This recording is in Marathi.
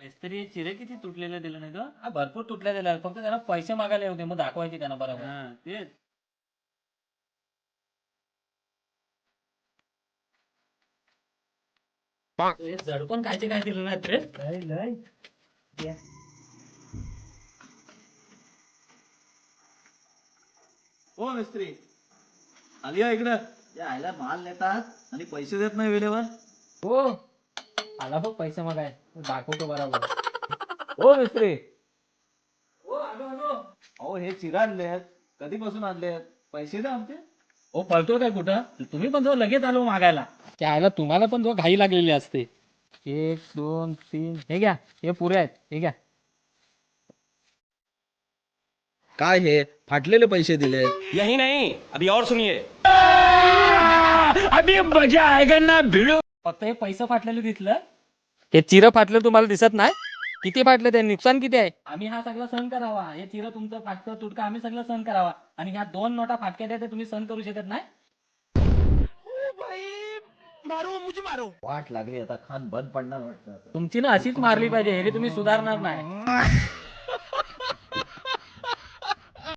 मिस्त्री चिरे किती तुटलेले दिले नाही तो? भरपूर तुटल्या दिल्या फक्त त्यांना पैसे मागायला होते मग दाखवायचे त्यांना बरोबर. तेच. हे झडपून कायचे काय दिलं नाही रे. हो मिस्त्री आली हो इकडं. यायला माल नेतात आणि पैसे देत नाही वेळेवर. हो आला बघ पैसे मागाय दाखवतो बरोबर. हो मिस्त्री. हो आलो आलो. अहो हे चिरा आणलेत कधीपासून आणलेत पैसे द्या आमचे. हो पळतो काय कुठं तुम्ही पण जो लगेच आलो मागायला. त्याला तुम्हाला पण जो घाई लागलेली असते. 1 2 3 हे घ्या हे पुरे आहेत हे घ्या. काय हे फाटलेले पैसे दिलेत. यही नहीं अभी और सुनिए. फक्त हे पैसे फाटलेले दिसलं. हे चिरं फाटलं तुम्हाला दिसत नाही. किती फाटलं ते नुकसान किती आहे. आम्ही हा सगळं सहन करावा. हे चिरं तुमचं फाटतं तुटका आम्ही सगळं सहन करावा आणि ह्या 2 नोटा फाटक्या द्या ते तुम्ही सहन करू शकत नाही. वाट लागली आता खान बंद पडणार वाटतं. तुमची ना अशीच मारली पाहिजे हे तुम्ही सुधारणार नाही.